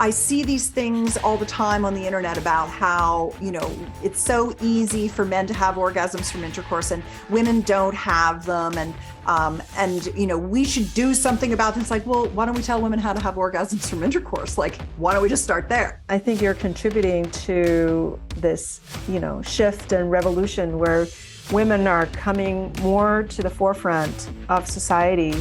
I see these things all the time on the internet about how, it's so easy for men to have orgasms from intercourse and women don't have them. And we should do something about this. It's like, well, why don't we tell women how to have orgasms from intercourse? Like, why don't we just start there? I think you're contributing to this, shift and revolution where women are coming more to the forefront of society.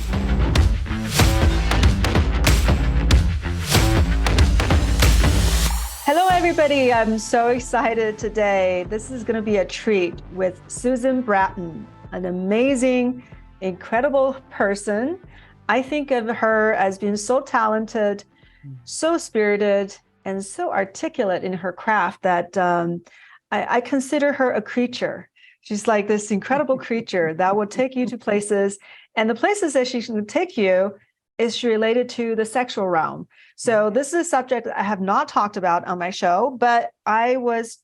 Hello, everybody. I'm so excited today. This is going to be a treat with Susan Bratton, an amazing, incredible person. I think of her as being so talented, so spirited, and so articulate in her craft that I consider her a creature. She's like this incredible creature that will take you to places, and the places that she can take you is related to the sexual realm. So this is a subject I have not talked about on my show, but I was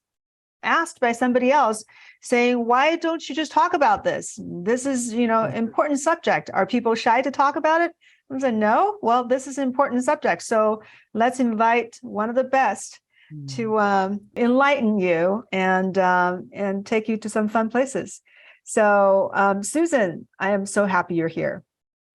asked by somebody else saying, why don't you just talk about this? This is, important subject. Are people shy to talk about it? I said, no, well, this is an important subject. So let's invite one of the best to enlighten you and take you to some fun places. So Susan, I am so happy you're here.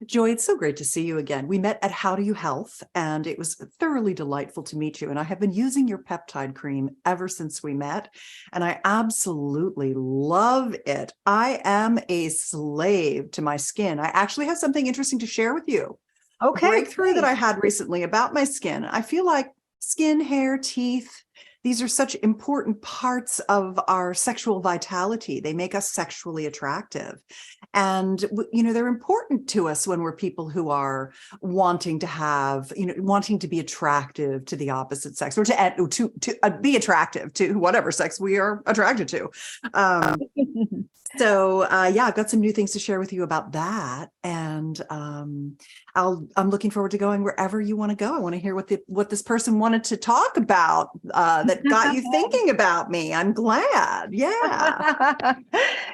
Joy, it's so great to see you again. We met at How Do You Health, and it was thoroughly delightful to meet you. And I have been using your peptide cream ever since we met, and I absolutely love it. I am a slave to my skin. I actually have something interesting to share with you. Okay. A breakthrough that I had recently about my skin. I feel like skin, hair, teeth, these are such important parts of our sexual vitality. They make us sexually attractive. And, they're important to us when we're people who are wanting to have, wanting to be attractive to the opposite sex, or to be attractive to whatever sex we are attracted to. I've got some new things to share with you about that. And I'm looking forward to going wherever you want to go. I want to hear what this person wanted to talk about that got you thinking about me. I'm glad. Yeah.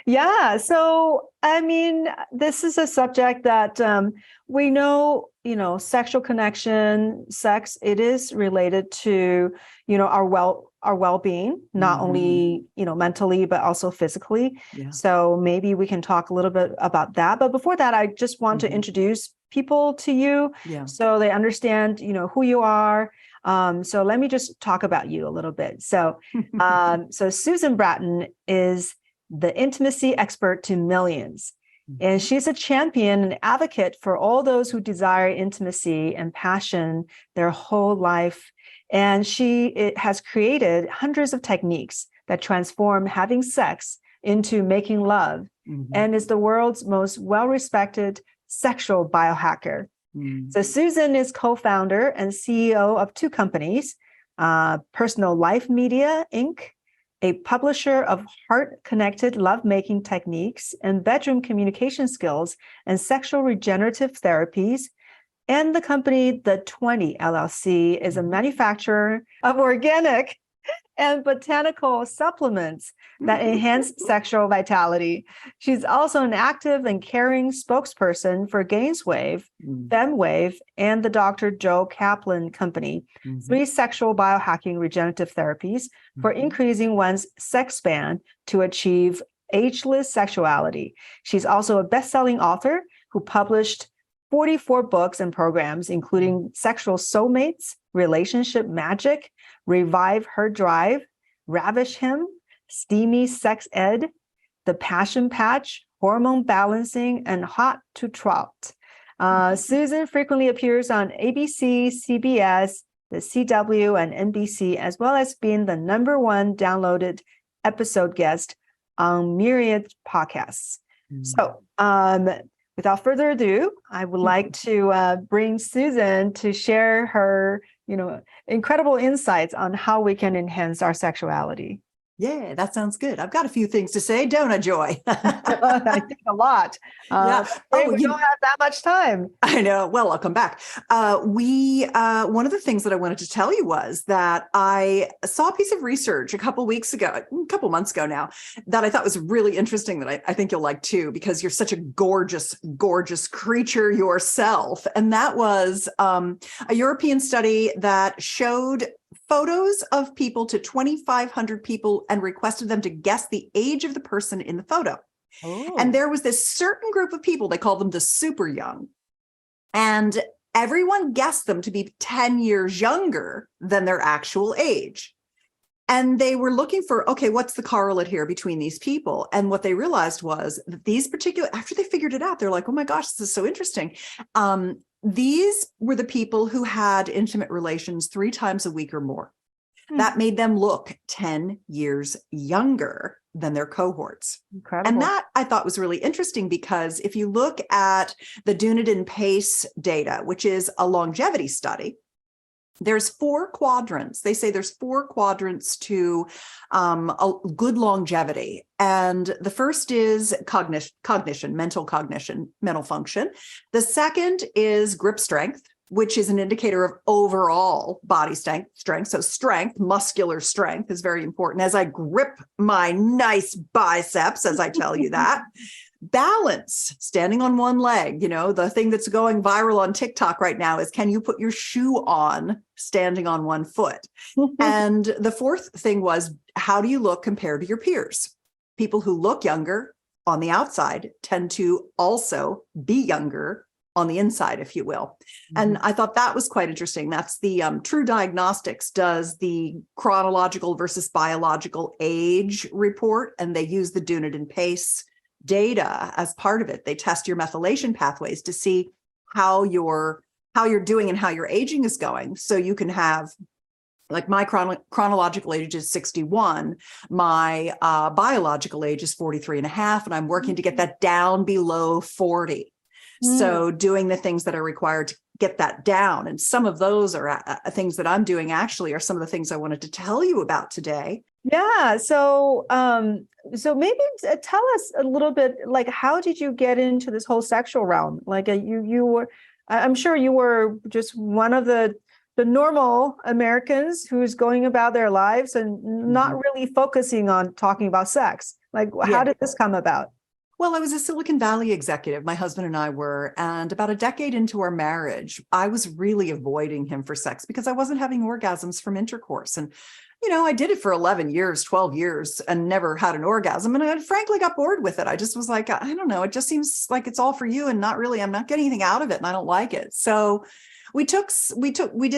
Yeah. So, this is a subject that we know, sexual connection, sex, it is related to, our well-being, not only, mentally, but also physically. Yeah. So maybe we can talk a little bit about that. But before that, I just want to introduce people to you so they understand, who you are. So let me just talk about you a little bit. So, so Susan Bratton is the intimacy expert to millions. And she's a champion and advocate for all those who desire intimacy and passion their whole life. And it has created hundreds of techniques that transform having sex into making love, and is the world's most well-respected sexual biohacker. So Susan is co-founder and CEO of two companies, Personal Life Media, Inc., a publisher of heart-connected lovemaking techniques and bedroom communication skills and sexual regenerative therapies. And the company, The 20 LLC, is a manufacturer of organic and botanical supplements that enhance sexual vitality. She's also an active and caring spokesperson for GAINSWave, FemiWave, and The Dr. Kaplan Company, 3 sexual biohacking regenerative therapies for increasing one's sex span to achieve ageless sexuality. She's also a best-selling author who published 44 books and programs, including Sexual Soulmates, Relationship Magic, Revive Her Drive, Ravish Him, Steamy Sex Ed, The Passion Patch, Hormone Balancing, and Hot to Trot. Susan frequently appears on ABC, CBS, the CW, and NBC, as well as being the #1 downloaded episode guest on myriad podcasts. So, without further ado, I would like to bring Susan to share her, incredible insights on how we can enhance our sexuality. Yeah, that sounds good. I've got a few things to say, don't I, Joy? I think a lot. Yeah. Hey, Oh, we don't have that much time. I know. Well, I'll come back. One of the things that I wanted to tell you was that I saw a piece of research a couple months ago now, that I thought was really interesting, that I think you'll like too, because you're such a gorgeous, gorgeous creature yourself. And that was a European study that showed photos of people to 2,500 people and requested them to guess the age of the person in the photo. And Oh, there was this certain group of people, they called them the super young, and everyone guessed them to be 10 years younger than their actual age. And they were looking for, okay, what's the correlate here between these people? And what they realized was that these particular, after they figured it out, they're like, oh my gosh, this is so interesting. These were the people who had intimate relations 3 times a week or more. That made them look 10 years younger than their cohorts. incredible. And that I thought was really interesting, because if you look at the Dunedin Pace data, which is a longevity study, there's 4 quadrants. They say there's 4 quadrants to a good longevity. And the first is cognition, mental function. The second is grip strength, which is an indicator of overall body strength. So strength, muscular strength, is very important as I grip my nice biceps, as I tell you that. Balance, standing on one leg, the thing that's going viral on TikTok right now is, can you put your shoe on standing on one foot? And the fourth thing was, how do you look compared to your peers? People who look younger on the outside tend to also be younger on the inside, if you will. And I thought that was quite interesting. That's the True Diagnostics does the chronological versus biological age report, and they use the Dunedin Pace data as part of it. They test your methylation pathways to see how you're doing and how your aging is going. So you can have, like, my chronological age is 61. My biological age is 43 and a half, and I'm working to get that down below 40. So doing the things that are required to get that down. And some of those are things that I'm doing, actually, are some of the things I wanted to tell you about today. Yeah. So, so maybe tell us a little bit, like, how did you get into this whole sexual realm? Like, you were, I'm sure you were just one of the normal Americans who's going about their lives and not really focusing on talking about sex. Like, how did this come about? Well, I was a Silicon Valley executive, my husband and I were, and about a decade into our marriage, I was really avoiding him for sex because I wasn't having orgasms from intercourse. And, I did it for 11 years, 12 years and never had an orgasm. And I frankly got bored with it. I just was like, I don't know, it just seems like it's all for you and not really, I'm not getting anything out of it and I don't like it. So we did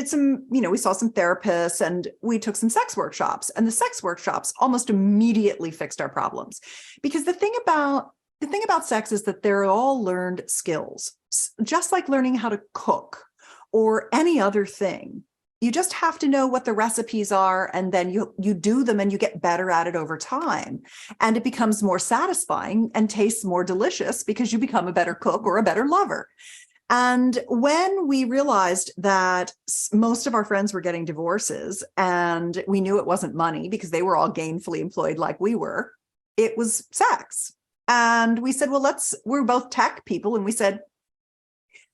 some, we saw some therapists and we took some sex workshops, and the sex workshops almost immediately fixed our problems. Because the thing about sex is that they're all learned skills, just like learning how to cook or any other thing. You just have to know what the recipes are, and then you do them and you get better at it over time. And it becomes more satisfying and tastes more delicious because you become a better cook or a better lover. And when we realized that most of our friends were getting divorces, and we knew it wasn't money because they were all gainfully employed like we were, it was sex. And we said, well, we're both tech people. And we said,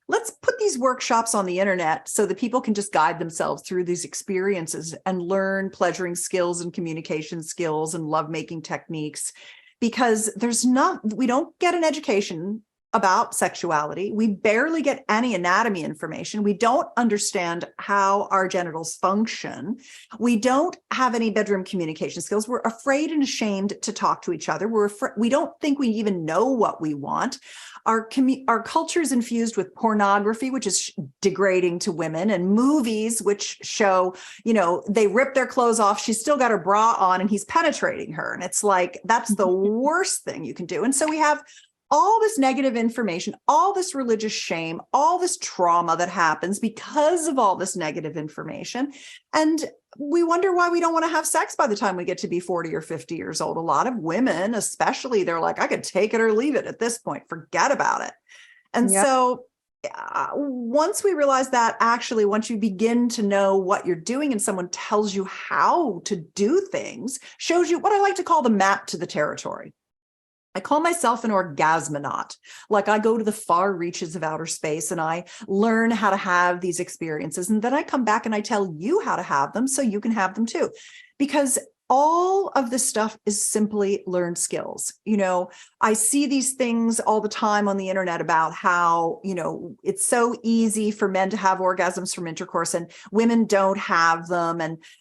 let's put these workshops on the internet so that people can just guide themselves through these experiences and learn pleasuring skills and communication skills and lovemaking techniques, because we don't get an education about sexuality. We barely get any anatomy information. We don't understand how our genitals function. We don't have any bedroom communication skills. We're afraid and ashamed to talk to each other. We don't think we even know what we want. Our culture is infused with pornography, which is degrading to women, and movies which show, they rip their clothes off, she's still got her bra on and he's penetrating her. And it's like, that's the worst thing you can do. And so we have all this negative information, all this religious shame, all this trauma that happens because of all this negative information. And we wonder why we don't want to have sex by the time we get to be 40 or 50 years old. A lot of women, especially, they're like, I could take it or leave it at this point, forget about it. And so once we realize that, actually, once you begin to know what you're doing and someone tells you how to do things, shows you what I like to call the map to the territory. I call myself an orgasmonaut. Like, I go to the far reaches of outer space and I learn how to have these experiences. And then I come back and I tell you how to have them so you can have them too. Because all of this stuff is simply learned skills. I see these things all the time on the internet about how, it's so easy for men to have orgasms from intercourse and women don't have them.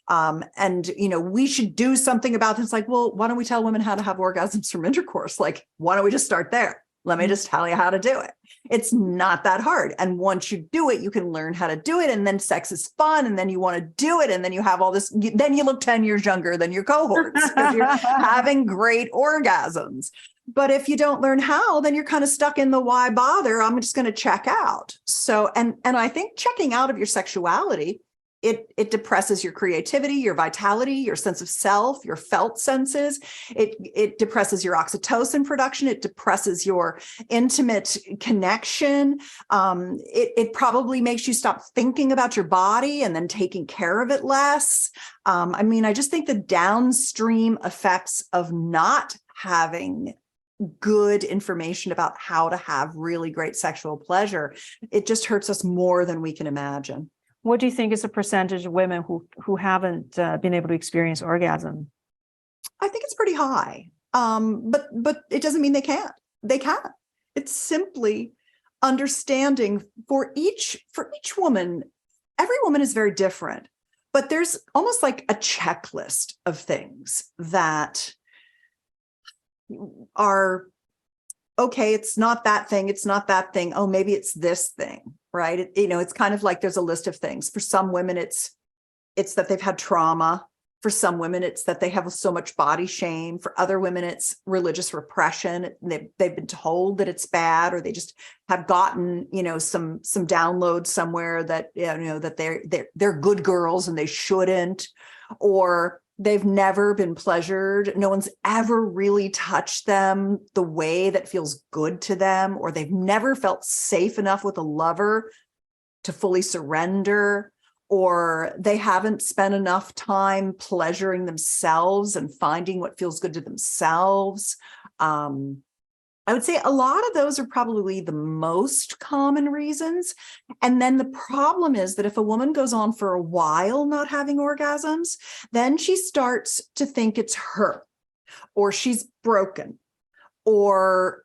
And we should do something about this. Like, well, why don't we tell women how to have orgasms from intercourse? Like, why don't we just start there? Let me just tell you how to do it. It's not that hard. And once you do it, you can learn how to do it. And then sex is fun. And then you want to do it. And then you have all this, then you look 10 years younger than your cohorts because you're having great orgasms. But if you don't learn how, then you're kind of stuck in the why bother? I'm just going to check out. So, and I think checking out of your sexuality, it depresses your creativity, your vitality, your sense of self, your felt senses. It depresses your oxytocin production. It depresses your intimate connection. It probably makes you stop thinking about your body and then taking care of it less. I just think the downstream effects of not having good information about how to have really great sexual pleasure, it just hurts us more than we can imagine. What do you think is the percentage of women who haven't been able to experience orgasm? I think it's pretty high, but it doesn't mean they can't. They can. It's simply understanding for each woman. Every woman is very different, but there's almost like a checklist of things that are okay. It's not that thing. It's not that thing. Oh, maybe it's this thing. Right. It's kind of like there's a list of things. For some women, it's that they've had trauma. For some women, it's that they have so much body shame. For other women, it's religious repression. They've been told that it's bad, or they just have gotten, some downloads somewhere that, that they're good girls and they shouldn't, or they've never been pleasured. No one's ever really touched them the way that feels good to them, or they've never felt safe enough with a lover to fully surrender, or they haven't spent enough time pleasuring themselves and finding what feels good to themselves. I would say a lot of those are probably the most common reasons. And then the problem is that if a woman goes on for a while not having orgasms, then she starts to think it's her, or she's broken, or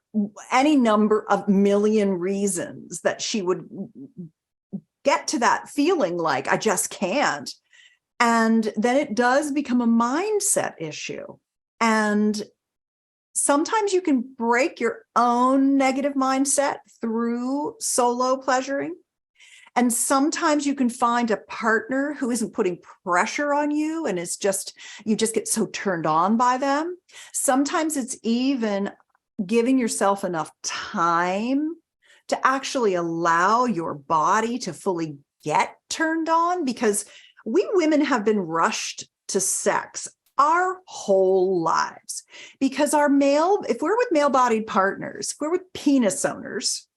any number of million reasons that she would get to that feeling like, I just can't. And then it does become a mindset issue. And sometimes you can break your own negative mindset through solo pleasuring. And sometimes you can find a partner who isn't putting pressure on you and you just get so turned on by them. Sometimes it's even giving yourself enough time to actually allow your body to fully get turned on, because we women have been rushed to sex our whole lives, because if we're with male-bodied partners, if we're with penis owners,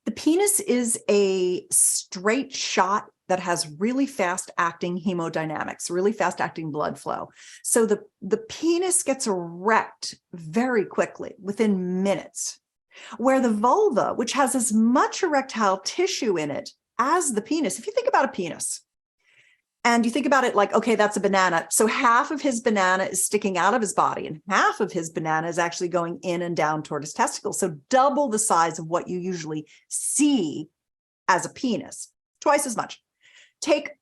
the penis is a straight shot that has really fast-acting hemodynamics, really fast-acting blood flow. So the penis gets erect very quickly, within minutes, where the vulva, which has as much erectile tissue in it as the penis, if you think about a penis, and you think about it like, okay, that's a banana. So half of his banana is sticking out of his body and half of his banana is actually going in and down toward his testicles. So double the size of what you usually see as a penis, twice as much. Take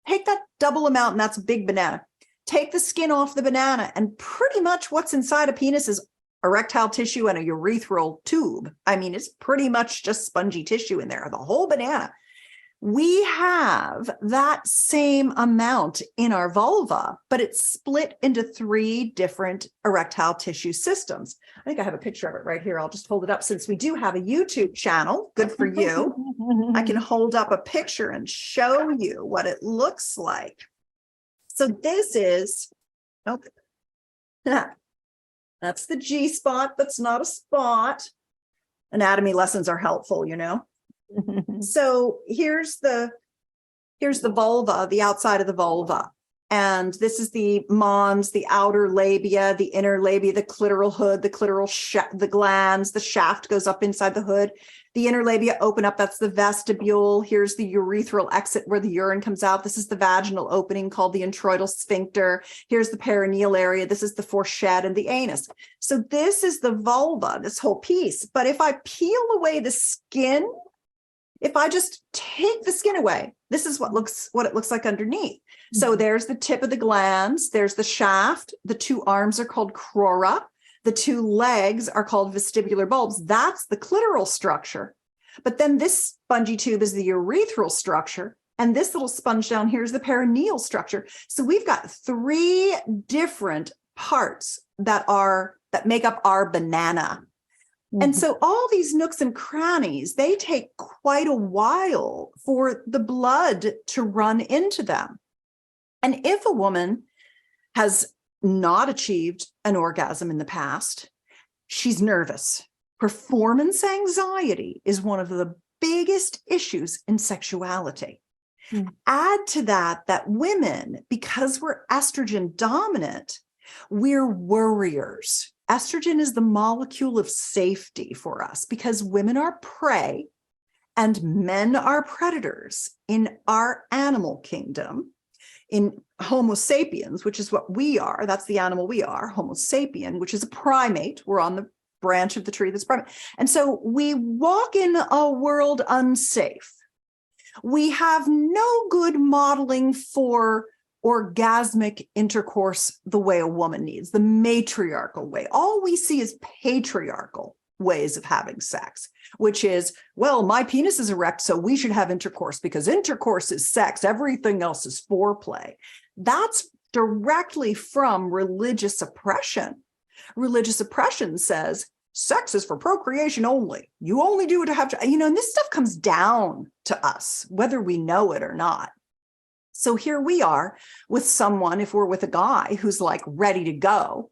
that double amount, and that's a big banana. Take the skin off the banana, and pretty much what's inside a penis is erectile tissue and a urethral tube. It's pretty much just spongy tissue in there, the whole banana. We have that same amount in our vulva, but it's split into 3 different erectile tissue systems. I think I have a picture of it right here. I'll just hold it up, since we do have a YouTube channel. Good for you. I can hold up a picture and show you what it looks like. So this is, that's the G spot. That's not a spot. Anatomy lessons are helpful, So here's the vulva, the outside of the vulva. And this is the mons, the outer labia, the inner labia, the clitoral hood, the clitoral the glands, the shaft goes up inside the hood. The inner labia open up, that's the vestibule. Here's the urethral exit where the urine comes out. This is the vaginal opening called the introital sphincter. Here's the perineal area. This is the fourchette and the anus. So this is the vulva, this whole piece. But if I peel away the skin, if I just take the skin away, this is what it looks like underneath. So there's the tip of the glands, there's the shaft, the two arms are called crura, the two legs are called vestibular bulbs. That's the clitoral structure. But then this spongy tube is the urethral structure, and this little sponge down here is the perineal structure. So we've got three different parts that make up our banana. And so all these nooks and crannies, they take quite a while for the blood to run into them. And if a woman has not achieved an orgasm in the past, she's nervous. Performance anxiety is one of the biggest issues in sexuality. Add to that women, because we're estrogen dominant, we're worriers. Estrogen is the molecule of safety for us because women are prey and men are predators in our animal kingdom. In Homo sapiens, which is what we are, that's the animal we are, Homo sapien, which is a primate. We're on the branch of the tree that's primate. And so we walk in a world unsafe. We have no good modeling for orgasmic intercourse the way a woman needs, the matriarchal way. All we see is patriarchal ways of having sex, which is, well, my penis is erect, so we should have intercourse because intercourse is sex. Everything else is foreplay. That's directly from religious oppression. Religious oppression says sex is for procreation only. You only do it to have, and this stuff comes down to us, whether we know it or not. So here we are with someone, if we're with a guy who's like ready to go,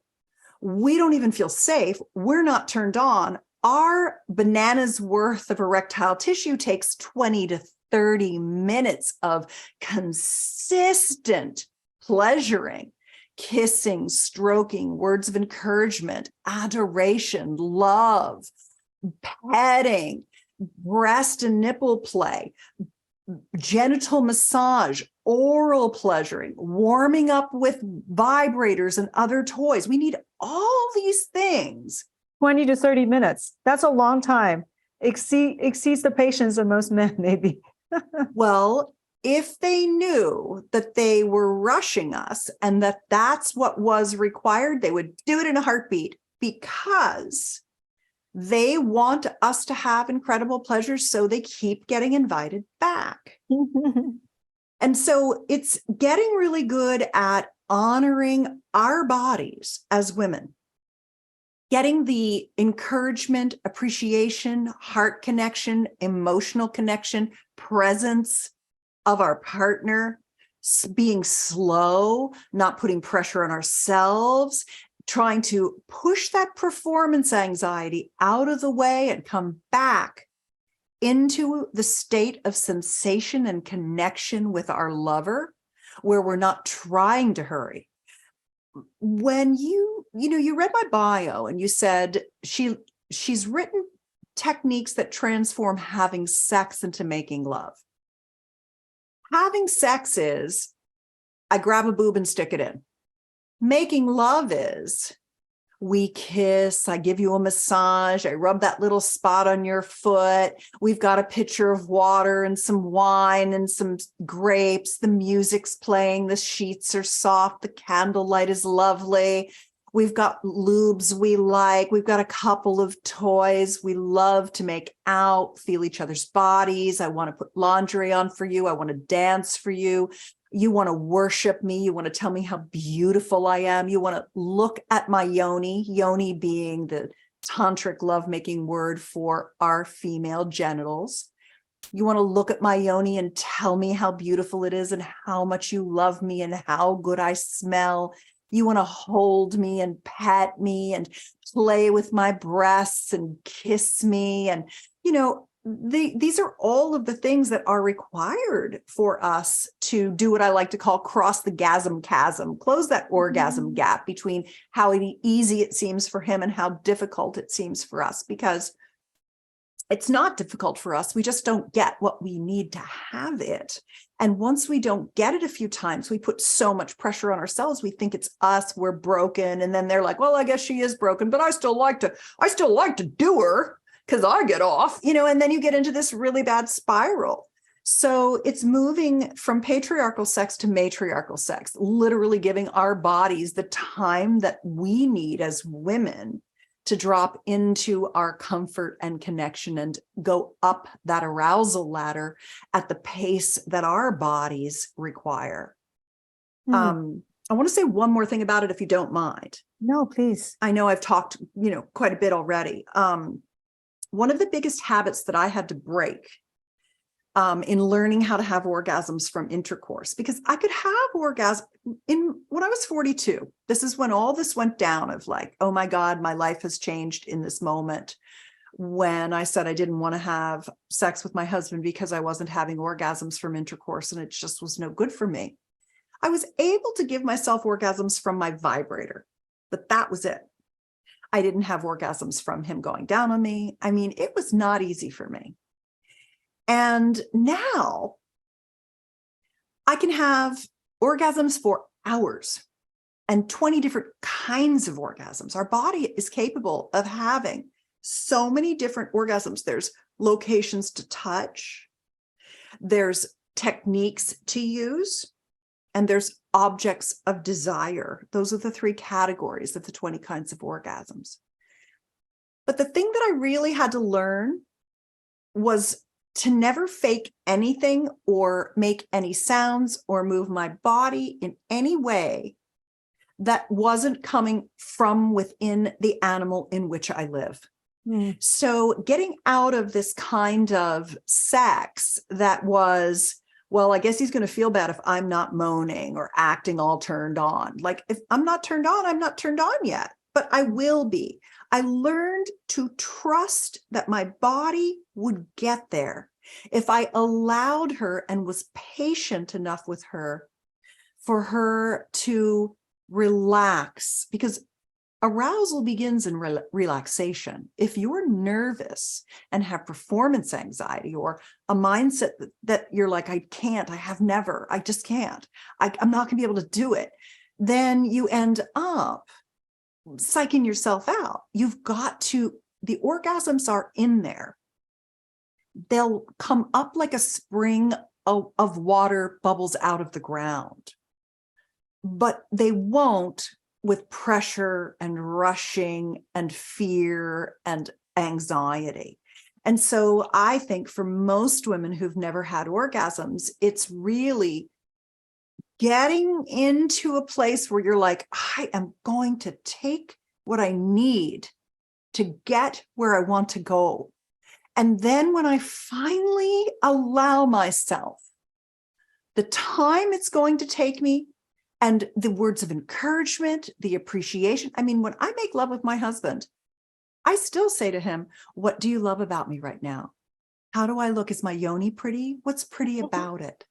we don't even feel safe. We're not turned on. Our banana's worth of erectile tissue takes 20 to 30 minutes of consistent pleasuring, kissing, stroking, words of encouragement, adoration, love, petting, breast and nipple play, genital massage, oral pleasuring, warming up with vibrators and other toys. We need all these things. 20 to 30 minutes. That's a long time. Exceeds the patience of most men, maybe. Well, if they knew that they were rushing us and that that's what was required, they would do it in a heartbeat because they want us to have incredible pleasure, so they keep getting invited back. And so it's getting really good at honoring our bodies as women, getting the encouragement, appreciation, heart connection, emotional connection, presence of our partner, being slow, not putting pressure on ourselves, trying to push that performance anxiety out of the way and come back into the state of sensation and connection with our lover, where we're not trying to hurry. When you read my bio and you said she's written techniques that transform having sex into making love. Having sex is, I grab a boob and stick it in. Making love is, we kiss, I give you a massage, I rub that little spot on your foot. We've got a pitcher of water and some wine and some grapes. The music's playing, the sheets are soft, the candlelight is lovely. We've got lubes we like. We've got a couple of toys. We love to make out, feel each other's bodies. I want to put lingerie on for you. I want to dance for you. You want to worship me. You want to tell me how beautiful I am. You want to look at my yoni being the tantric lovemaking word for our female genitals. You want to look at my yoni and tell me how beautiful it is and how much you love me and how good I smell. You want to hold me and pet me and play with my breasts and kiss me. And, these are all of the things that are required for us to do what I like to call cross the gasm chasm, close that orgasm gap between how easy it seems for him and how difficult it seems for us, because it's not difficult for us. We just don't get what we need to have it. And once we don't get it a few times, we put so much pressure on ourselves. We think it's us, we're broken. And then they're like, well, I guess she is broken, but I still like to do her because I get off, and then you get into this really bad spiral. So it's moving from patriarchal sex to matriarchal sex, literally giving our bodies the time that we need as women to drop into our comfort and connection and go up that arousal ladder at the pace that our bodies require. I want to say one more thing about it, if you don't mind. No, please. I know I've talked, quite a bit already. One of the biggest habits that I had to break in learning how to have orgasms from intercourse, because I could have orgasm when I was 42. This is when all this went down of like, oh my God, my life has changed in this moment. When I said I didn't want to have sex with my husband because I wasn't having orgasms from intercourse and it just was no good for me. I was able to give myself orgasms from my vibrator, but that was it. I didn't have orgasms from him going down on me. I mean, it was not easy for me. And now I can have orgasms for hours and 20 different kinds of orgasms. Our body is capable of having so many different orgasms. There's locations to touch, there's techniques to use, and there's objects of desire. Those are the 3 categories of the 20 kinds of orgasms. But the thing that I really had to learn was to never fake anything or make any sounds or move my body in any way that wasn't coming from within the animal in which I live. So getting out of this kind of sex that was, well, I guess he's going to feel bad if I'm not moaning or acting all turned on. Like, if I'm not turned on, I'm not turned on yet, but I will be. I learned to trust that my body would get there if I allowed her and was patient enough with her for her to relax, because arousal begins in relaxation. If you're nervous and have performance anxiety or a mindset that you're like, I can't, I have never, I just can't, I'm not going to be able to do it, then you end up psyching yourself out. You've got to, the orgasms are in there. They'll come up like a spring of water bubbles out of the ground, but they won't with pressure and rushing and fear and anxiety. And so I think for most women who've never had orgasms, it's really getting into a place where you're like, I am going to take what I need to get where I want to go. And then when I finally allow myself the time it's going to take me, and the words of encouragement, the appreciation. I mean, when I make love with my husband, I still say to him, what do you love about me right now? How do I look? Is my yoni pretty? What's pretty about it?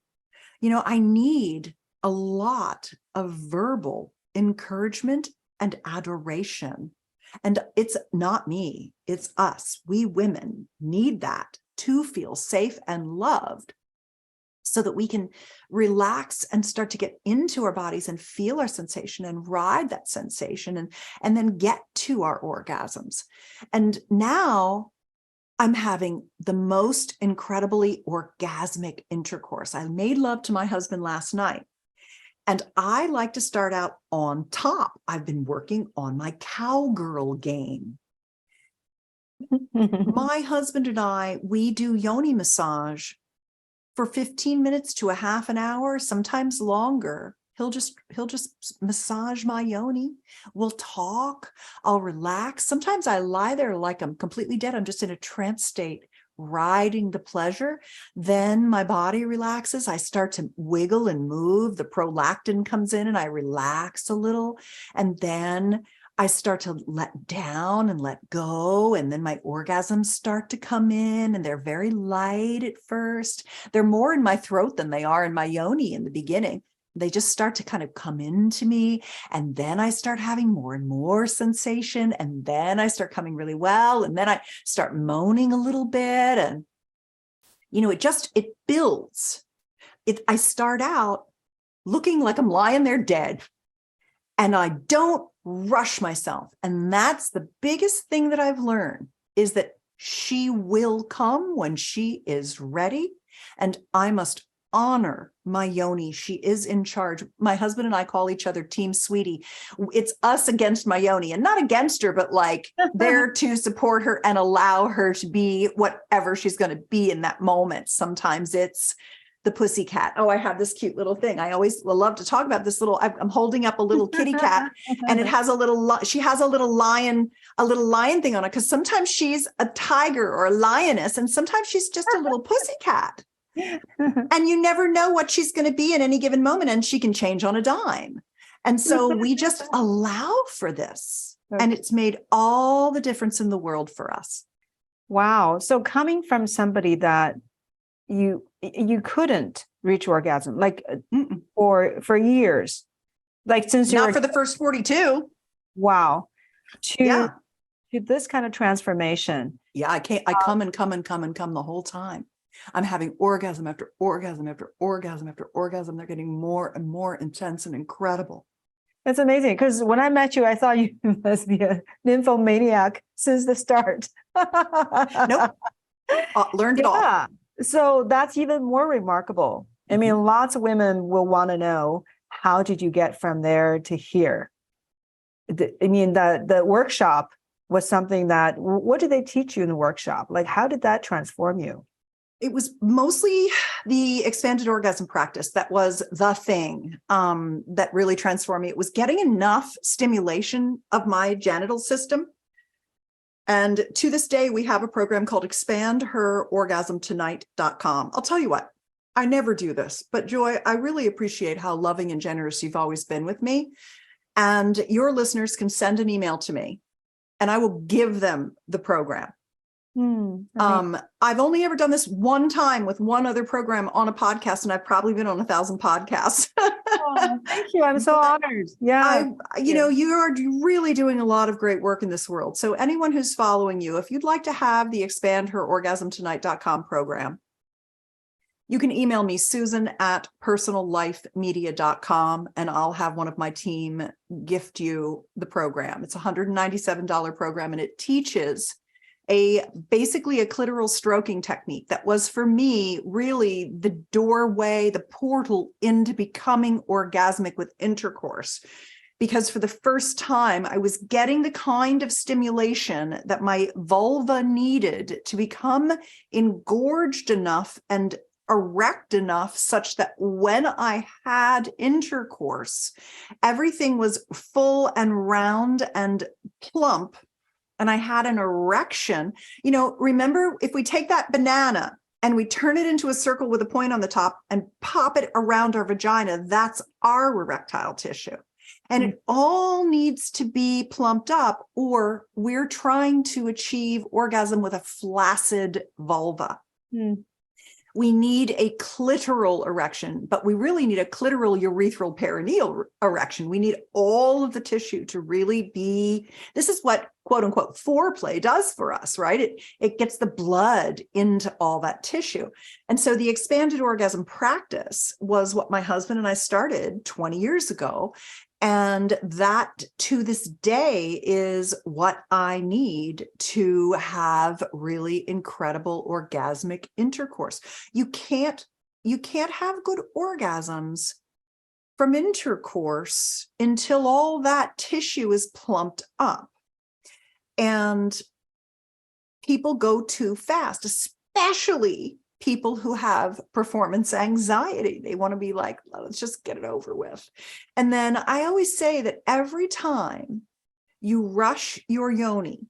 I need a lot of verbal encouragement and adoration. And it's not me, it's us. We women need that to feel safe and loved, so that we can relax and start to get into our bodies and feel our sensation and ride that sensation and then get to our orgasms. And now I'm having the most incredibly orgasmic intercourse. I made love to my husband last night, and I like to start out on top. I've been working on my cowgirl game. My husband and I, we do yoni massage for 15 minutes to a half an hour, sometimes longer. He'll just massage my yoni. We'll talk. I'll relax. Sometimes I lie there like I'm completely dead. I'm just in a trance state, riding the pleasure. Then my body relaxes. I start to wiggle and move. The prolactin comes in and I relax a little. And then I start to let down and let go. And then my orgasms start to come in, and they're very light at first. They're more in my throat than they are in my yoni in the beginning. They just start to kind of come into me. And then I start having more and more sensation. And then I start coming really well. And then I start moaning a little bit. And, it builds. I start out looking like I'm lying there dead. And I don't rush myself. And that's the biggest thing that I've learned, is that she will come when she is ready. And I must honor my yoni. She is in charge. My husband and I call each other Team Sweetie. It's us against my yoni, and not against her, but like there to support her and allow her to be whatever she's going to be in that moment. Sometimes it's the pussy cat. Oh, I have this cute little thing. I always love to talk about this little, I'm holding up a little kitty cat, and it has she has a little lion thing on it. Cause sometimes she's a tiger or a lioness, and sometimes she's just a little pussy cat. And you never know what she's going to be in any given moment. And she can change on a dime. And so we just allow for this. Okay. And it's made all the difference in the world for us. Wow. So coming from somebody that you couldn't reach orgasm, like for years, like since not for the first 42. Wow. To this kind of transformation. Yeah, I come and come and come and come the whole time. I'm having orgasm after orgasm after orgasm after orgasm. They're getting more and more intense and incredible. That's amazing. Because when I met you, I thought you must be a nymphomaniac since the start. Nope. Learned it all. So that's even more remarkable. I mean, lots of women will want to know, how did you get from there to here? The workshop was something that, what did they teach you in the workshop? Like, how did that transform you? It was mostly the expanded orgasm practice that was the thing that really transformed me. It was getting enough stimulation of my genital system. And to this day, we have a program called expandherorgasmtonight.com. I'll tell you what, I never do this, but Joy, I really appreciate how loving and generous you've always been with me. And your listeners can send an email to me, and I will give them the program. I've only ever done this one time with one other program on a podcast, and I've probably been on 1,000 podcasts. Oh, thank you. I'm so honored. Yeah. You are really doing a lot of great work in this world. So anyone who's following you, if you'd like to have the expandherorgasmtonight.com program, you can email me, Susan@personallifemedia.com, and I'll have one of my team gift you the program. It's a $197 program, and it teaches basically a clitoral stroking technique that was, for me, really the doorway, the portal into becoming orgasmic with intercourse. Because for the first time, I was getting the kind of stimulation that my vulva needed to become engorged enough and erect enough such that when I had intercourse, everything was full and round and plump. And I had an erection. Remember, if we take that banana and we turn it into a circle with a point on the top and pop it around our vagina, that's our erectile tissue. And it all needs to be plumped up, or we're trying to achieve orgasm with a flaccid vulva. We need a clitoral erection, but we really need a clitoral urethral perineal erection. We need all of the tissue to really be, this is what quote unquote foreplay does for us, right? It gets the blood into all that tissue. And so the expanded orgasm practice was what my husband and I started 20 years ago. And that, to this day, is what I need to have really incredible orgasmic intercourse. You can't have good orgasms from intercourse until all that tissue is plumped up. And people go too fast, especially people who have performance anxiety. They want to be like, let's just get it over with. And then I always say that every time you rush your yoni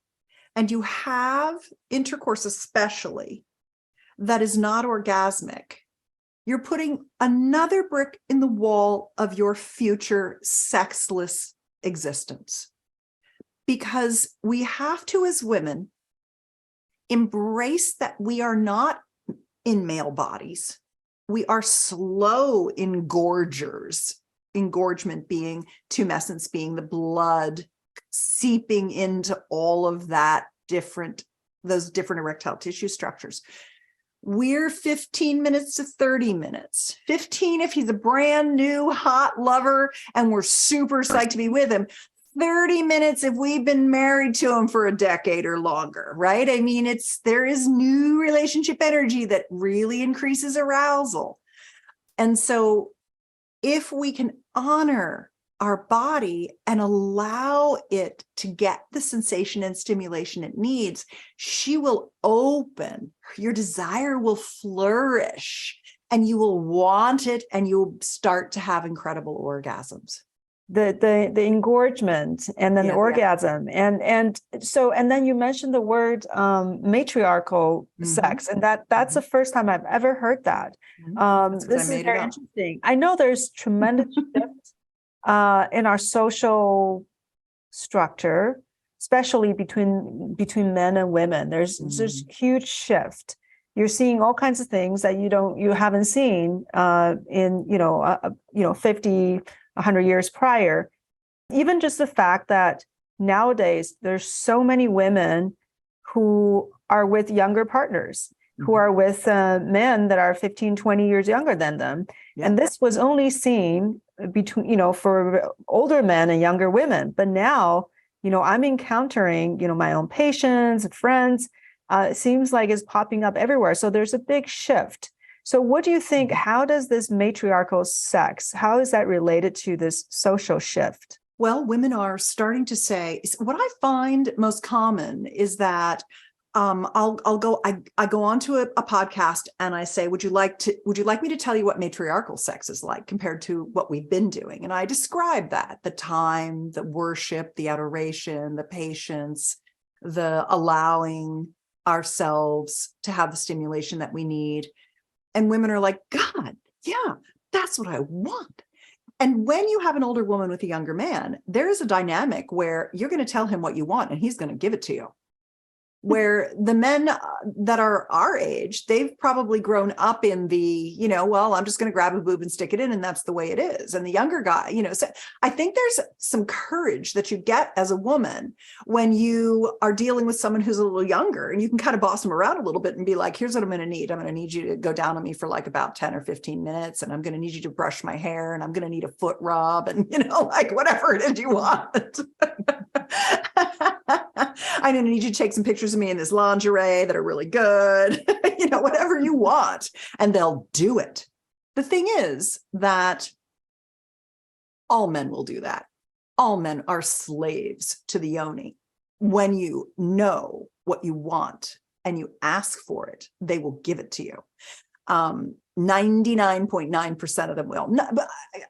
and you have intercourse, especially that is not orgasmic, you're putting another brick in the wall of your future sexless existence. because we have to, as women, embrace that we are not in male bodies. We are slow engorgers, engorgement being tumescence, being the blood seeping into all of those different erectile tissue structures. We're 15 minutes to 30 minutes. 15 if he's a brand new hot lover and we're super psyched to be with him. 30 minutes if we've been married to him for a decade or longer, right? I mean, there is new relationship energy that really increases arousal. And so if we can honor our body and allow it to get the sensation and stimulation it needs, she will open, your desire will flourish, and you will want it, and you'll start to have incredible orgasms. The engorgement and then the orgasm. And then you mentioned the word matriarchal sex, and that's the first time I've ever heard that. This is very interesting. I know there's tremendous shift in our social structure, especially between men and women. There's huge shift. You're seeing all kinds of things that you haven't seen in 50, 100 years prior. Even just the fact that nowadays there's so many women who are with younger partners, who are with men that are 15, 20 years younger than them. Yeah. And this was only seen between, for older men and younger women. But now, I'm encountering, my own patients and friends. It seems like it's popping up everywhere. So there's a big shift. So what do you think, how does this matriarchal sex, how is that related to this social shift? Well, women are starting to say, what I find most common is that I go onto a podcast and I say, would you like me to tell you what matriarchal sex is like compared to what we've been doing? And I describe that, the time, the worship, the adoration, the patience, the allowing ourselves to have the stimulation that we need. And women are like, God, yeah, that's what I want. And when you have an older woman with a younger man, there is a dynamic where you're going to tell him what you want and he's going to give it to you. Where the men that are our age, they've probably grown up in the, well, I'm just going to grab a boob and stick it in and that's the way it is. And the younger guy, so I think there's some courage that you get as a woman when you are dealing with someone who's a little younger, and you can kind of boss them around a little bit and be like, here's what I'm going to need. I'm going to need you to go down on me for like about 10 or 15 minutes. And I'm going to need you to brush my hair, and I'm going to need a foot rub, and, like whatever it is you want. I'm going to need you to take some pictures of me in this lingerie that are really good, whatever you want, and they'll do it. The thing is that all men will do that. All men are slaves to the yoni. When you know what you want and you ask for it, they will give it to you. 99.9% of them will. No, but,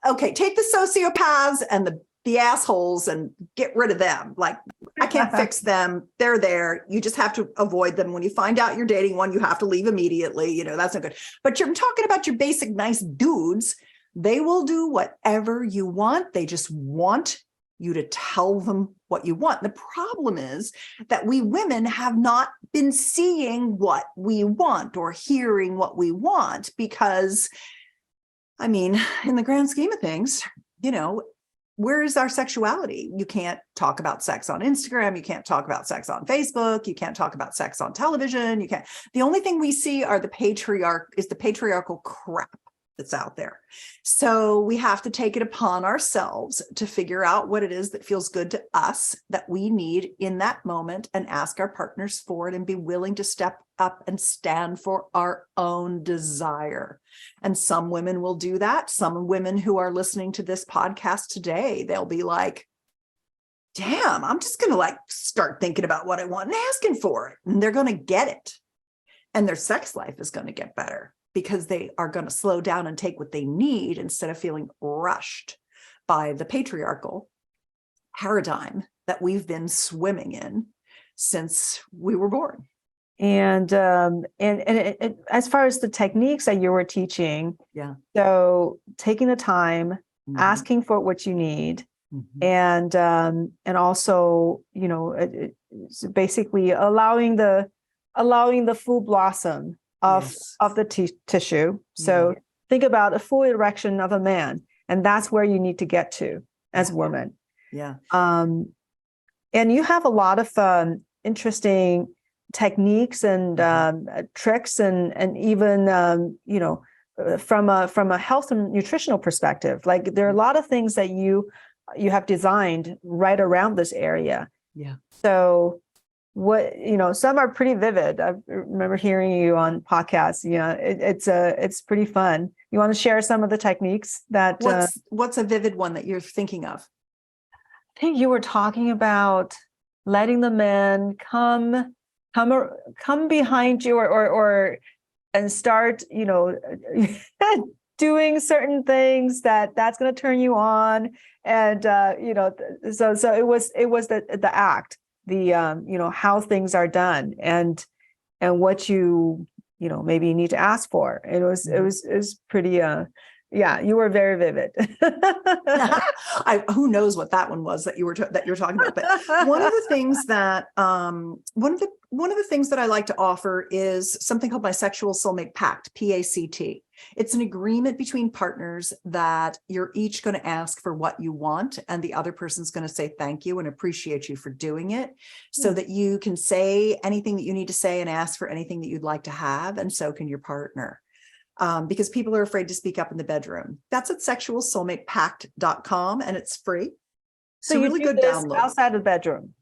okay, take the sociopaths and the assholes and get rid of them. Like, I can't fix them. They're there. You just have to avoid them. When you find out you're dating one, you have to leave immediately. That's not good. But you're talking about your basic nice dudes. They will do whatever you want. They just want you to tell them what you want. The problem is that we women have not been seeing what we want or hearing what we want because, in the grand scheme of things, where is our sexuality? You can't talk about sex on Instagram. You can't talk about sex on Facebook. You can't talk about sex on television. The only thing we see are the patriarchal crap that's out there. So we have to take it upon ourselves to figure out what it is that feels good to us, that we need in that moment, and ask our partners for it and be willing to step up and stand for our own desire. And some women will do that. Some women who are listening to this podcast today, they'll be like, damn, I'm just going to start thinking about what I want and asking for it. And they're going to get it. And their sex life is going to get better because they are going to slow down and take what they need instead of feeling rushed by the patriarchal paradigm that we've been swimming in since we were born. And as far as the techniques that you were teaching, yeah. So taking the time, asking for what you need, Mhm. And also, it's basically allowing the full blossom Yes. of the tissue. So Yeah. think about a full erection of a man, and that's where you need to get to as a woman. Yeah. And you have a lot of interesting techniques and tricks, and even from a health and nutritional perspective. Like there are a lot of things that you have designed right around this area. Yeah. So some are pretty vivid. I remember hearing you on podcasts. It's pretty fun. You want to share some of the techniques that What's a vivid one that you're thinking of? I think you were talking about letting the men come behind you, or and start, doing certain things that's going to turn you on, and so it was the act, the how things are done, and what maybe you need to ask for. It was pretty yeah, you were very vivid. Who knows what that one was that you're talking about? But one of the things that one of the things that I like to offer is something called my Sexual Soulmate Pact, PACT. It's an agreement between partners that you're each going to ask for what you want, and the other person's going to say thank you and appreciate you for doing it, so that you can say anything that you need to say and ask for anything that you'd like to have, and so can your partner. Because people are afraid to speak up in the bedroom. That's at sexualsoulmatepact.com, and it's free. So you really good download outside the bedroom,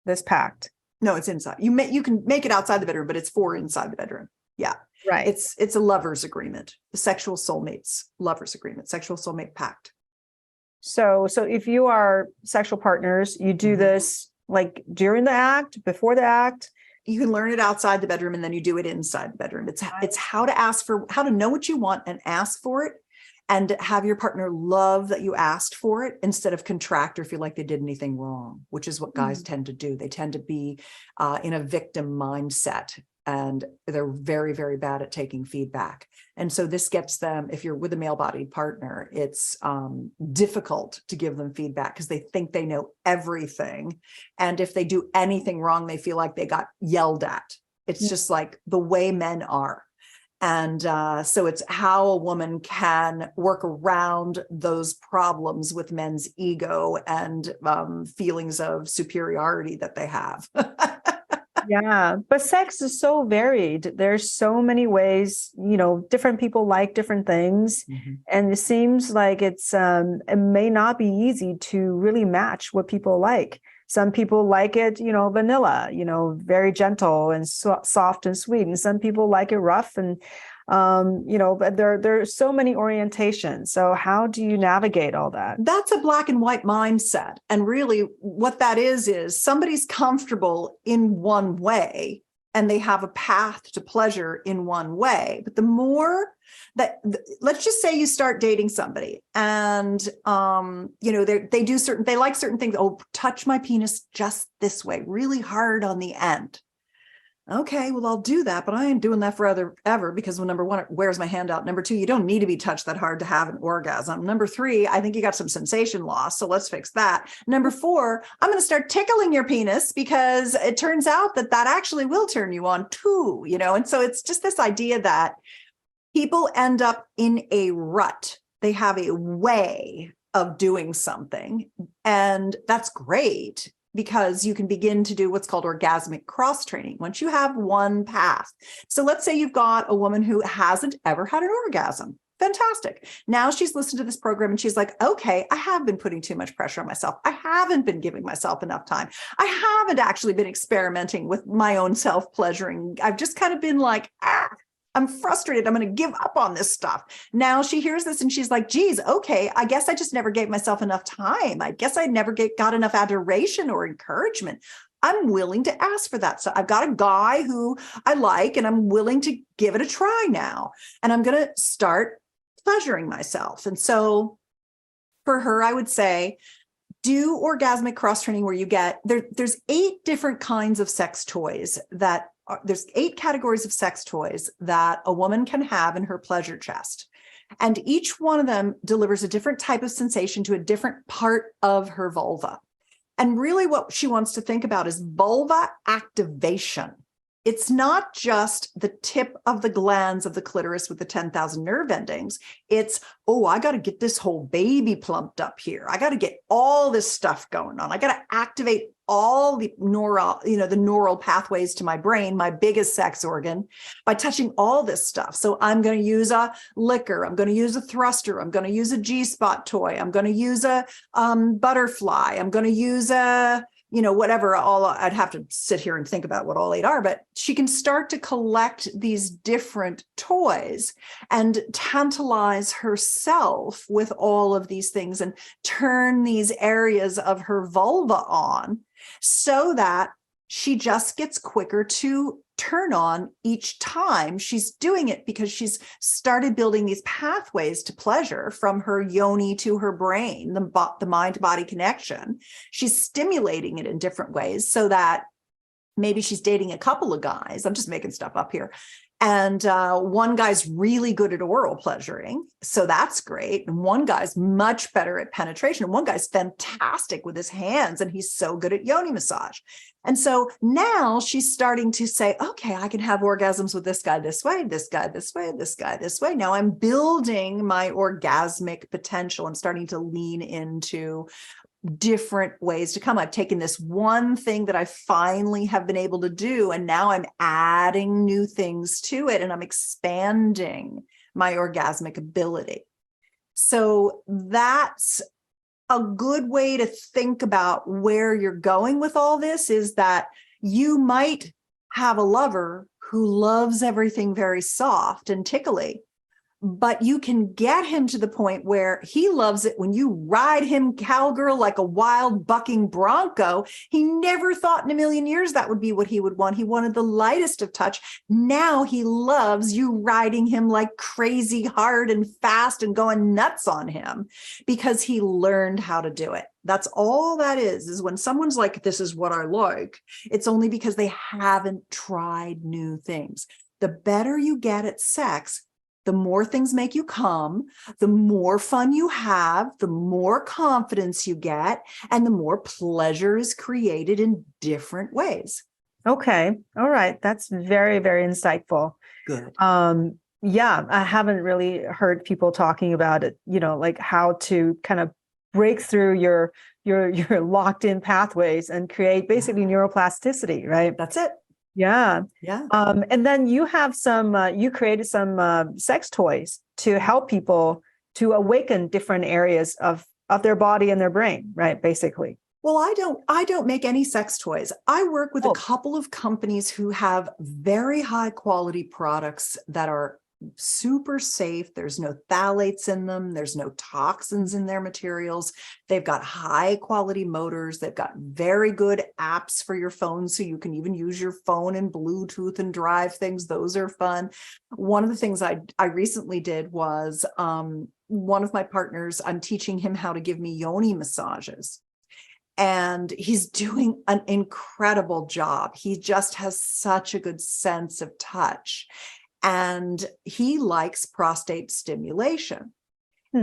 this pact. No, it's inside. You can make it outside the bedroom, but it's for inside the bedroom. Yeah. Right. It's a lover's agreement, the Sexual Soulmates lover's agreement, Sexual Soulmate Pact. So if you are sexual partners, you do this like during the act, before the act. You can learn it outside the bedroom, and then you do it inside the bedroom. It's how to know what you want and ask for it, and have your partner love that you asked for it, instead of contract or feel like they did anything wrong, which is what guys tend to do. They tend to be in a victim mindset, and they're very, very bad at taking feedback. And so this gets them, if you're with a male-bodied partner, it's difficult to give them feedback because they think they know everything. And if they do anything wrong, they feel like they got yelled at. It's just like the way men are. And so it's how a woman can work around those problems with men's ego and feelings of superiority that they have. Yeah, but sex is so varied. There's so many ways, different people like different things. And it seems like it may not be easy to really match what people like. Some people like it, vanilla, very gentle and soft and sweet. And some people like it rough and, but there are so many orientations. So how do you navigate all that? That's a black and white mindset. And really what that is somebody's comfortable in one way, and they have a path to pleasure in one way. But the more that, let's just say you start dating somebody and, they like certain things. Oh, touch my penis just this way, really hard on the end. Okay, well, I'll do that, but I ain't doing that forever, because number one, it wears my hand out. Number two, you don't need to be touched that hard to have an orgasm. Number three, I think you got some sensation loss, so let's fix that. Number four, I'm going to start tickling your penis, because it turns out that actually will turn you on too, And so it's just this idea that people end up in a rut. They have a way of doing something, and that's great, because you can begin to do what's called orgasmic cross training once you have one path. So let's say you've got a woman who hasn't ever had an orgasm. Fantastic. Now she's listened to this program and she's like, okay, I have been putting too much pressure on myself. I haven't been giving myself enough time. I haven't actually been experimenting with my own self-pleasuring. I've just kind of been like, I'm frustrated. I'm going to give up on this stuff. Now she hears this and she's like, geez, okay, I guess I just never gave myself enough time. I guess I never got enough adoration or encouragement. I'm willing to ask for that. So I've got a guy who I like, and I'm willing to give it a try now. And I'm going to start pleasuring myself. And so for her, I would say, do orgasmic cross training where you get, there's 8 different kinds of sex toys there's 8 categories of sex toys that a woman can have in her pleasure chest. And each one of them delivers a different type of sensation to a different part of her vulva. And really what she wants to think about is vulva activation. It's not just the tip of the glands of the clitoris with the 10,000 nerve endings. It's, oh, I got to get this whole baby plumped up here. I got to get all this stuff going on. I got to activate all the neural pathways to my brain, my biggest sex organ, by touching all this stuff. So I'm going to use a liquor. I'm going to use a thruster. I'm going to use a G-spot toy. I'm going to use a butterfly. I'm going to use a whatever, I'd have to sit here and think about what all 8 are, but she can start to collect these different toys and tantalize herself with all of these things and turn these areas of her vulva on so that she just gets quicker to turn on each time she's doing it, because she's started building these pathways to pleasure from her yoni to her brain, the mind-body connection. She's stimulating it in different ways so that maybe she's dating a couple of guys. I'm just making stuff up here. And one guy's really good at oral pleasuring, so that's great. And one guy's much better at penetration. And one guy's fantastic with his hands, and he's so good at yoni massage. And so now she's starting to say, okay, I can have orgasms with this guy this way, this guy this way, this guy this way. Now I'm building my orgasmic potential. I'm starting to lean into different ways to come. I've taken this one thing that I finally have been able to do, and now I'm adding new things to it, and I'm expanding my orgasmic ability. So that's a good way to think about where you're going with all this, is that you might have a lover who loves everything very soft and tickly, but you can get him to the point where he loves it when you ride him cowgirl like a wild bucking bronco. He never thought in a million years that would be what he would want. He wanted the lightest of touch. Now he loves you riding him like crazy hard and fast and going nuts on him because he learned how to do it. That's all that is when someone's like, this is what I like. It's only because they haven't tried new things. The better you get at sex, the more things make you come, the more fun you have, the more confidence you get, and the more pleasure is created in different ways. Okay. All right. That's very, very insightful. Good. Yeah, I haven't really heard people talking about it, like how to kind of break through your locked in pathways and create basically neuroplasticity, right? That's it. Yeah. Yeah. And then you have you created some sex toys to help people to awaken different areas of their body and their brain, right? Basically. Well, I don't make any sex toys. I work with a couple of companies who have very high quality products that are super safe. There's no phthalates in them. There's no toxins in their materials. They've got high quality motors. They've got very good apps for your phone, so you can even use your phone and Bluetooth and drive things. Those are fun. One of the things I recently did was one of my partners, I'm teaching him how to give me yoni massages. And he's doing an incredible job. He just has such a good sense of touch. And he likes prostate stimulation.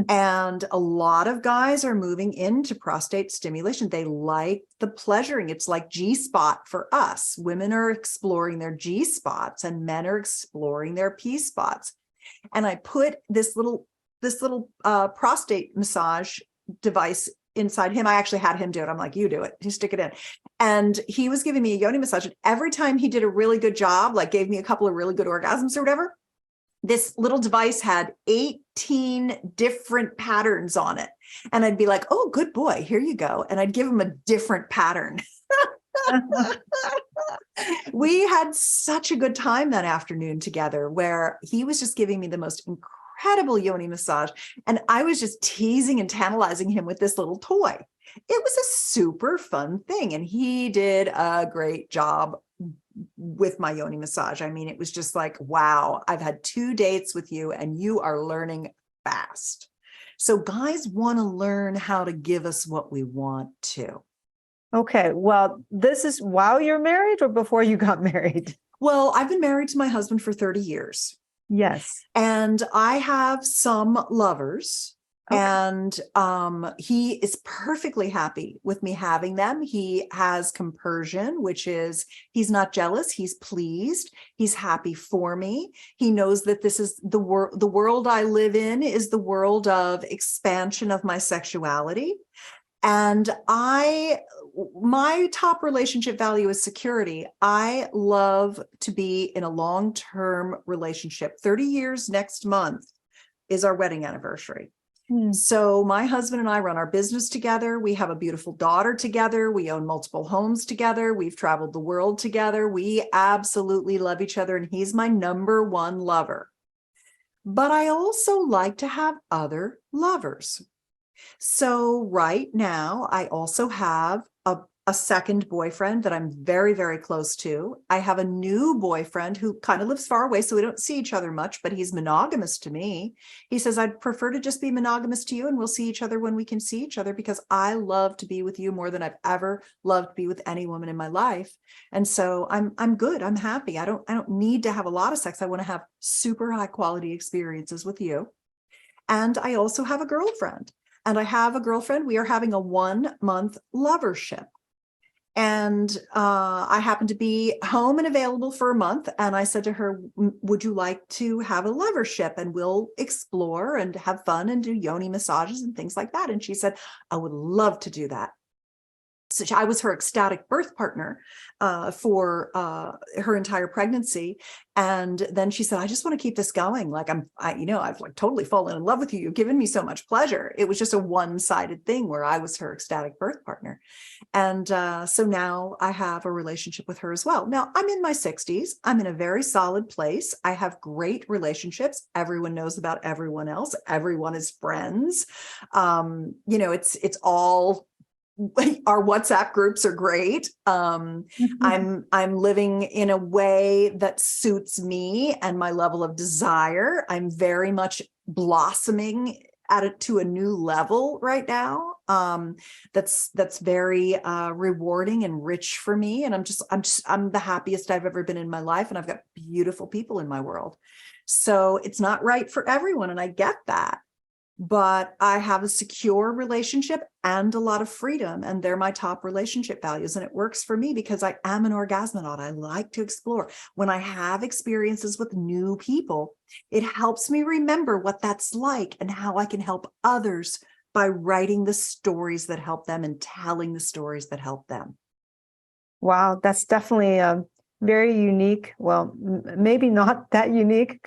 And a lot of guys are moving into prostate stimulation. They like the pleasuring. It's like G-spot for us. Women are exploring their G-spots and men are exploring their P-spots. And I put this little prostate massage device inside him. I actually had him do it. I'm like, you do it. You stick it in. And he was giving me a yoni massage. And every time he did a really good job, like gave me a couple of really good orgasms or whatever, this little device had 18 different patterns on it. And I'd be like, oh, good boy, here you go. And I'd give him a different pattern. We had such a good time that afternoon together where he was just giving me the most incredible yoni massage. And I was just teasing and tantalizing him with this little toy. It was a super fun thing. And he did a great job with my yoni massage. I mean, it was just like, wow, I've had 2 dates with you and you are learning fast. So guys want to learn how to give us what we want to. Okay. Well, this is while you're married or before you got married? Well, I've been married to my husband for 30 years. Yes. And I have some lovers. Okay. And he is perfectly happy with me having them. He has compersion, which is he's not jealous. He's pleased. He's happy for me. He knows that this is the world I live in is the world of expansion of my sexuality. And my top relationship value is security. I love to be in a long-term relationship. 30 years next month is our wedding anniversary. So my husband and I run our business together. We have a beautiful daughter together. We own multiple homes together. We've traveled the world together. We absolutely love each other. And he's my number one lover. But I also like to have other lovers. So right now, I also have a second boyfriend that I'm very, very close to. I have a new boyfriend who kind of lives far away, so we don't see each other much, but he's monogamous to me. He says, I'd prefer to just be monogamous to you, and we'll see each other when we can see each other, because I love to be with you more than I've ever loved to be with any woman in my life. And so I'm good. I'm happy. I don't need to have a lot of sex. I want to have super high quality experiences with you. And I also have a girlfriend. And I have a girlfriend. We are having a 1-month lovership. And I happened to be home and available for a month. And I said to her, would you like to have a lovership? And we'll explore and have fun and do yoni massages and things like that. And she said, I would love to do that. So I was her ecstatic birth partner for her entire pregnancy. And then she said, I just want to keep this going. Like I've like totally fallen in love with you. You've given me so much pleasure. It was just a one-sided thing where I was her ecstatic birth partner. And so now I have a relationship with her as well. Now I'm in my 60s. I'm in a very solid place. I have great relationships. Everyone knows about everyone else. Everyone is friends. It's all, our WhatsApp groups are great. I'm living in a way that suits me and my level of desire. I'm very much blossoming to a new level right now. That's very rewarding and rich for me. And I'm the happiest I've ever been in my life. And I've got beautiful people in my world. So it's not right for everyone. And I get that. But I have a secure relationship and a lot of freedom, and they're my top relationship values. And it works for me because I am an orgasmonaut. I like to explore. When I have experiences with new people, it helps me remember what that's like and how I can help others by writing the stories that help them and telling the stories that help them. Wow, that's definitely very unique. Well, maybe not that unique.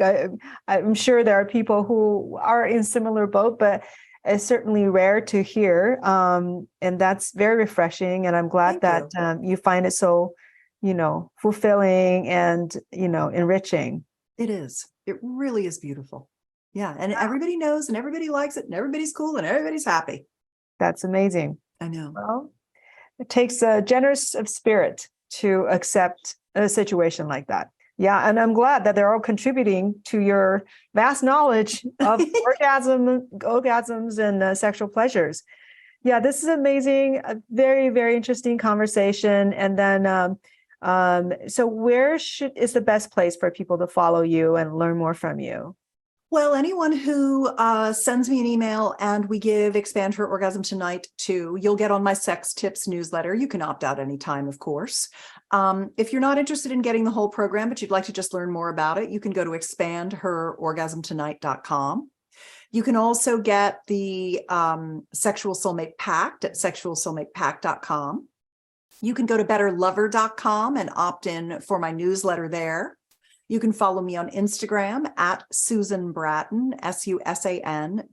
I'm sure there are people who are in similar boat, but it's certainly rare to hear. And that's very refreshing. And I'm glad that you find it so, fulfilling and, enriching. It is. It really is beautiful. Yeah. And everybody knows and everybody likes it and everybody's cool and everybody's happy. That's amazing. I know. Well, it takes a generous of spirit to accept a situation like that. Yeah. And I'm glad that they're all contributing to your vast knowledge of orgasms and sexual pleasures. Yeah, this is amazing. A very, very interesting conversation. And then, so where is the best place for people to follow you and learn more from you? Well, anyone who sends me an email and we give Expand Her Orgasm Tonight to, you'll get on my sex tips newsletter. You can opt out anytime, of course. If you're not interested in getting the whole program, but you'd like to just learn more about it, you can go to expandherorgasmtonight.com. You can also get the Sexual Soulmate Pact at sexualsoulmatepact.com. You can go to betterlover.com and opt in for my newsletter there. You can follow me on Instagram at Susan Bratton, SusanBratton,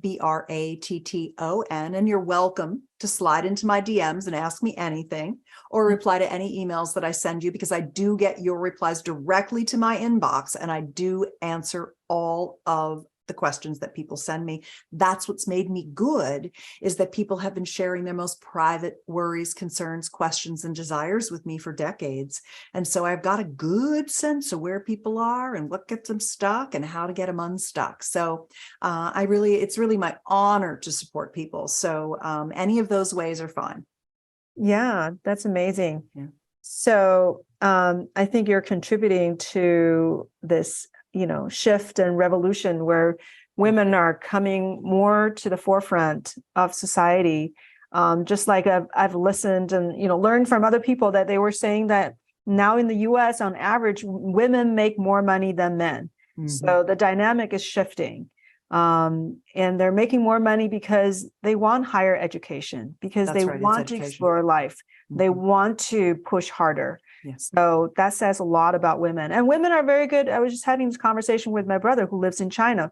and you're welcome to slide into my DMs and ask me anything or reply to any emails that I send you, because I do get your replies directly to my inbox and I do answer all of the questions that people send me. That's what's made me good, is that people have been sharing their most private worries, concerns, questions, and desires with me for decades. And so I've got a good sense of where people are and what gets them stuck and how to get them unstuck. So it's really my honor to support people. So any of those ways are fine. Yeah, that's amazing. Yeah. So I think you're contributing to this shift and revolution where women are coming more to the forefront of society. Just like I've listened and, learned from other people that they were saying that now in the US, on average, women make more money than men. Mm-hmm. So the dynamic is shifting. And they're making more money because they want higher education, because they want to explore life. Mm-hmm. They want to push harder. Yes. So that says a lot about women. And women are very good. I was just having this conversation with my brother who lives in China.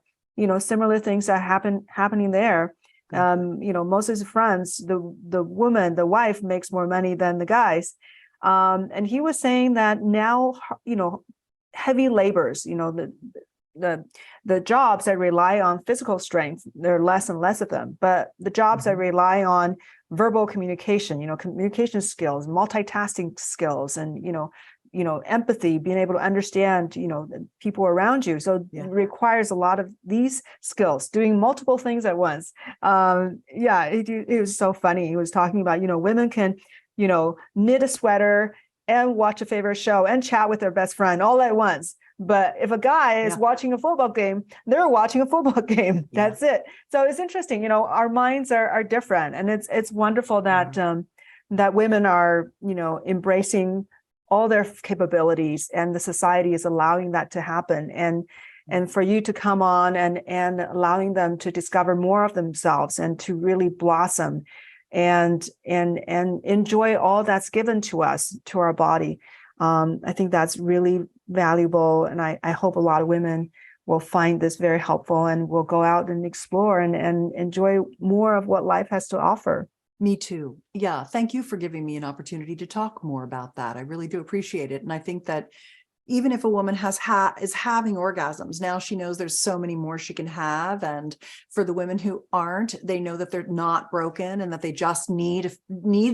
Similar things are happening there. Most of his friends, the woman, the wife makes more money than the guys. And he was saying that now, heavy labors, the jobs that rely on physical strength, there are less and less of them. But the jobs that rely on verbal communication, communication skills, multitasking skills, and, empathy, being able to understand, the people around you. So it requires a lot of these skills, doing multiple things at once. It was so funny. He was talking about, women can, knit a sweater and watch a favorite show and chat with their best friend all at once. But if a guy is watching a football game, they're watching a football game. That's it. So it's interesting, our minds are different. And it's wonderful that that women are, embracing all their capabilities, and the society is allowing that to happen. And for you to come on and allowing them to discover more of themselves and to really blossom and enjoy all that's given to us, to our body. I think that's really valuable. And I hope a lot of women will find this very helpful and will go out and explore and enjoy more of what life has to offer. Me too. Yeah. Thank you for giving me an opportunity to talk more about that. I really do appreciate it. And I think that even if a woman is having orgasms, now she knows there's so many more she can have. And for the women who aren't, they know that they're not broken and that they just need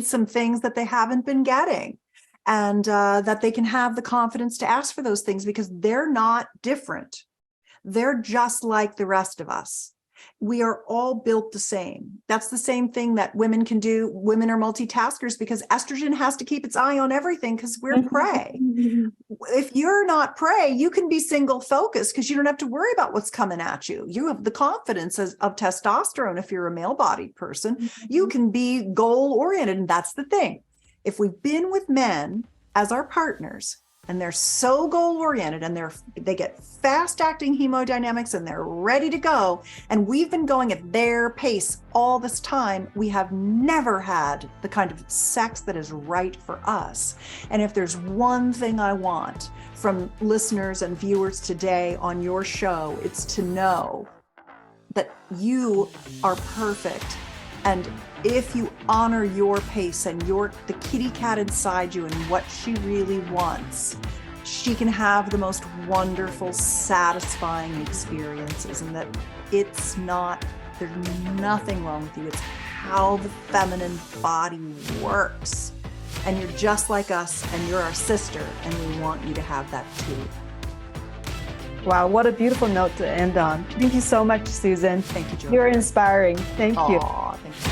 some things that they haven't been getting. And that they can have the confidence to ask for those things because they're not different. They're just like the rest of us. We are all built the same. That's the same thing that women can do. Women are multitaskers because estrogen has to keep its eye on everything because we're prey. If you're not prey, you can be single focused because you don't have to worry about what's coming at you. You have the confidence of testosterone. If you're a male-bodied person, you can be goal-oriented. And that's the thing. If we've been with men as our partners and they're so goal-oriented and they get fast-acting hemodynamics and they're ready to go, and we've been going at their pace all this time, we have never had the kind of sex that is right for us. And if there's one thing I want from listeners and viewers today on your show, it's to know that you are perfect. And if you honor your pace and the kitty cat inside you and what she really wants, she can have the most wonderful, satisfying experiences. And that there's nothing wrong with you. It's how the feminine body works. And you're just like us, and you're our sister, and we want you to have that too. Wow, what a beautiful note to end on. Thank you so much, Susan. Thank you, Joy. You're inspiring. Thank you. Thank you.